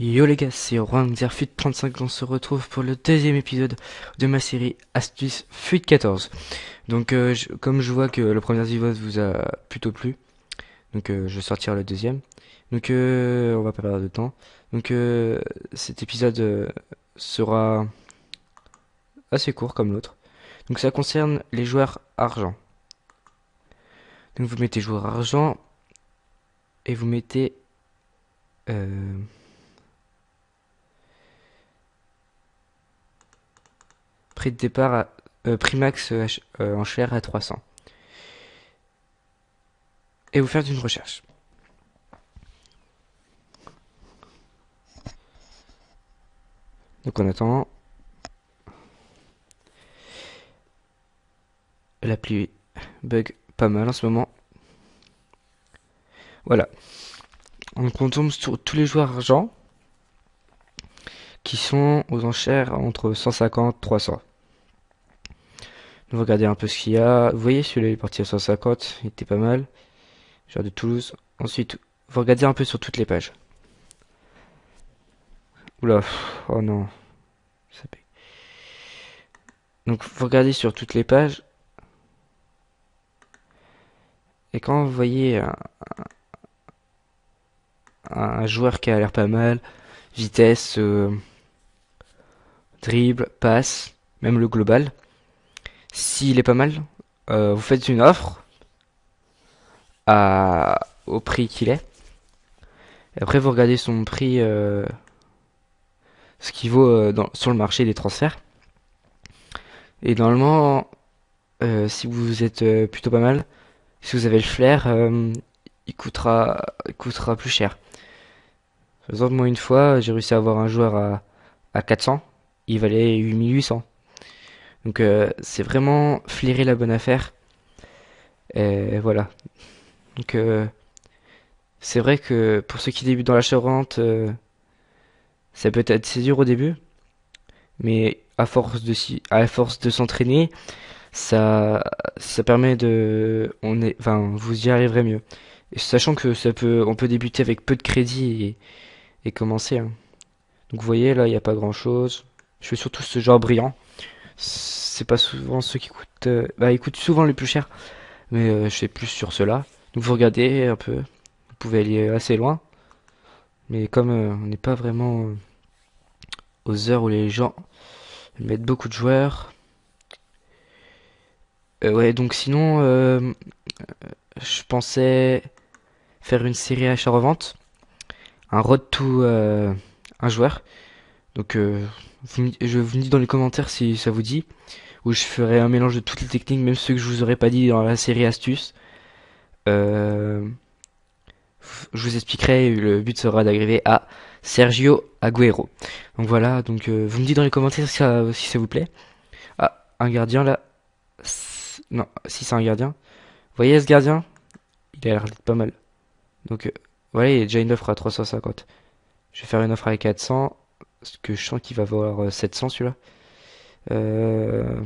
Yo les gars, c'est Juan Xerfut 35, on se retrouve pour le deuxième épisode de ma série Astuce Fuite 14. Donc comme je vois que le premier épisode vous a plutôt plu, donc je vais sortir le deuxième. Donc on va pas perdre de temps. Donc cet épisode sera assez court comme l'autre. Donc ça concerne les joueurs argent. Donc vous mettez joueur argent et vous mettez euh, prix de départ prix max en chair à 300. Et vous faites une recherche. Donc en attendant, l'appli bug pas mal en ce moment. Voilà. Donc on tombe sur tous les joueurs argent qui sont aux enchères entre 150 et 300. Donc regardez un peu ce qu'il y a. Vous voyez celui-là il est parti à 150, il était pas mal. Joueur de Toulouse. Ensuite, vous regardez un peu sur toutes les pages. Oula, oh non. Ça paye. Donc vous regardez sur toutes les pages. Et quand vous voyez un joueur qui a l'air pas mal, vitesse, dribble, passe, même le global, s'il est pas mal, vous faites une offre au prix qu'il est. Et après, vous regardez son prix, ce qu'il vaut sur le marché des transferts. Et normalement, si vous êtes plutôt pas mal, si vous avez le flair, il coûtera plus cher. Par exemple, moi, une fois, j'ai réussi à avoir un joueur à 400. Il valait 8800. Donc, c'est vraiment flairer la bonne affaire. Et voilà. Donc, c'est vrai que pour ceux qui débutent dans l'achat-revente, ça peut être assez dur au début, mais à force de s'entraîner, ça, ça permet enfin, vous y arriverez mieux. Et sachant que on peut débuter avec peu de crédit et commencer, hein. Donc vous voyez là, il n'y a pas grand-chose. Je fais surtout ce genre brillant. C'est pas souvent ceux qui coûtent, bah, ils coûtent souvent les plus chers, mais je fais plus sur ceux-là. Donc vous regardez un peu, vous pouvez aller assez loin, mais comme on n'est pas vraiment aux heures où les gens mettent beaucoup de joueurs. Ouais, donc sinon, je pensais faire une série achat-revente, un road to un joueur. Donc, je vous me dis dans les commentaires si ça vous dit, où je ferai un mélange de toutes les techniques, même ceux que je vous aurais pas dit dans la série astuce. Euh, je vous expliquerai, le but sera d'arriver à Sergio Agüero. Donc voilà, donc vous me dites dans les commentaires si ça vous plaît. Ah, un gardien là. Non, si c'est un gardien. Vous voyez ce gardien? Il a l'air d'être pas mal. Donc voilà, il y a déjà une offre à 350. Je vais faire une offre à 400. Parce que je sens qu'il va valoir 700 celui-là. Euh...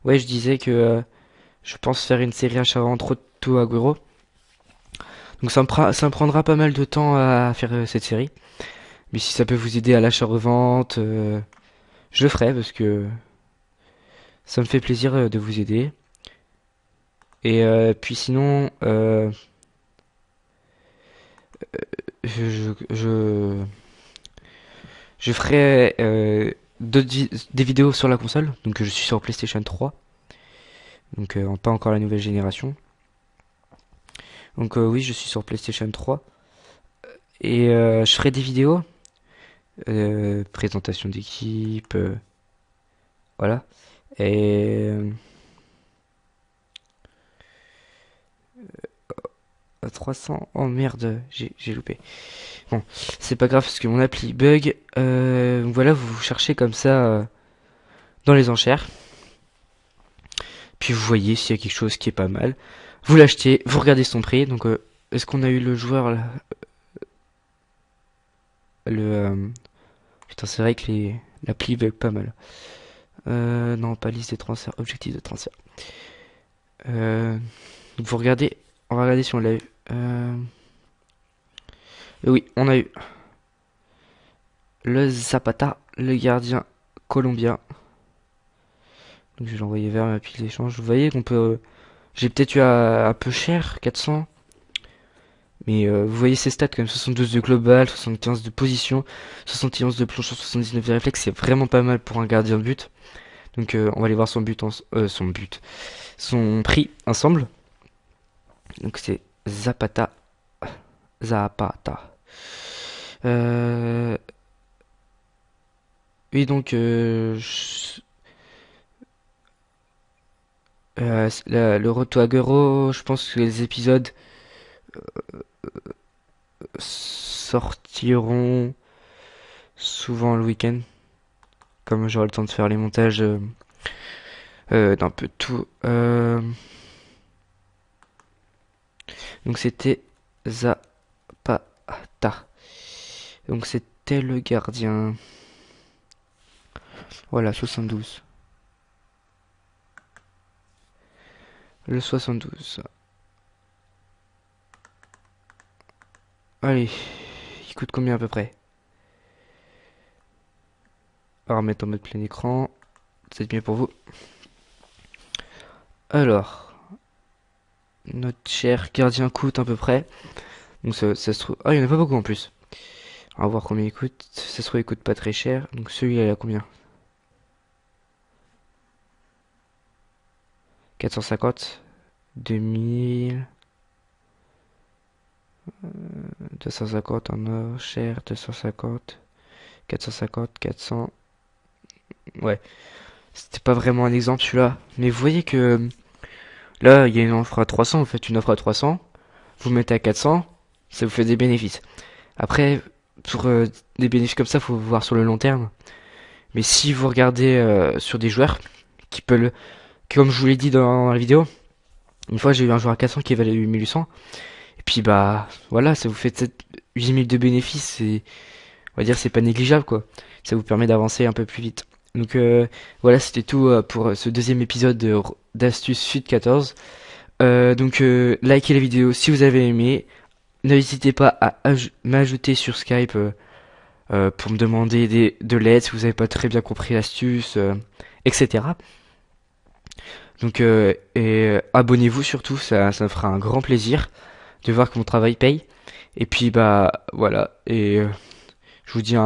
Ouais, je disais que je pense faire une série achat entre tout Agüero. Donc ça me prendra pas mal de temps à faire cette série. Mais si ça peut vous aider à l'achat-revente, je le ferai parce que ça me fait plaisir de vous aider. Et puis sinon, je, je, je, je ferai des vidéos sur la console. Donc je suis sur PlayStation 3. Donc pas encore la nouvelle génération. Donc oui, je suis sur PlayStation 3. Et je ferai des vidéos. Présentation d'équipe. Voilà. Et 300. Oh merde, j'ai loupé. Bon, c'est pas grave parce que mon appli bug. Voilà, vous cherchez comme ça dans les enchères. Puis vous voyez s'il y a quelque chose qui est pas mal. Vous l'achetez, vous regardez son prix. Donc, est-ce qu'on a eu le joueur là, le putain, c'est vrai que l'appli bug pas mal. Non, pas liste des transferts, objectif de transfert. Donc vous regardez, on va regarder si on l'a eu. Oui, on a eu. le Zapata, le gardien colombien. Donc je vais l'envoyer vers ma pile d'échange. Vous voyez qu'on peut... J'ai peut-être eu un peu cher, 400. Mais vous voyez ces stats quand même, 72 de global, 75 de position, 71 de planchon, 79 de réflexe, c'est vraiment pas mal pour un gardien de but. Donc on va aller voir son prix ensemble. Donc c'est Zapata. Zapata. Euh, oui, donc le Roto Agüero, je pense que les épisodes sortiront souvent le week-end. Comme j'aurai le temps de faire les montages d'un peu de tout. Donc c'était Zapata. Donc c'était le gardien. Voilà, 72. Le 72. Allez, il coûte combien à peu près? On va remettre en mode plein écran. C'est mieux pour vous. Alors, notre cher gardien coûte à peu près. Donc ça se trouve... Ah, il y en a pas beaucoup en plus. On va voir combien il coûte. Ça se trouve, il coûte pas très cher. Donc celui-là, il a combien? 450, 2000, 250 en or, cher, 250, 450, 400. Ouais, c'était pas vraiment un exemple celui-là. Mais vous voyez que là, il y a une offre à 300. Vous faites une offre à 300, vous mettez à 400, ça vous fait des bénéfices. Après, pour des bénéfices comme ça, faut voir sur le long terme. Mais si vous regardez sur des joueurs qui peuvent, comme je vous l'ai dit dans la vidéo, une fois j'ai eu un joueur à 400 qui valait 1800. Et puis bah voilà, ça vous fait 8000 de bénéfices et on va dire c'est pas négligeable quoi. Ça vous permet d'avancer un peu plus vite. Donc voilà, c'était tout pour ce deuxième épisode d'Astuce Suite 14. Donc likez la vidéo si vous avez aimé. N'hésitez pas à m'ajouter sur Skype pour me demander de l'aide si vous n'avez pas très bien compris l'astuce, etc. Donc abonnez-vous surtout, ça me fera un grand plaisir de voir que mon travail paye. Et puis bah voilà, et je vous dis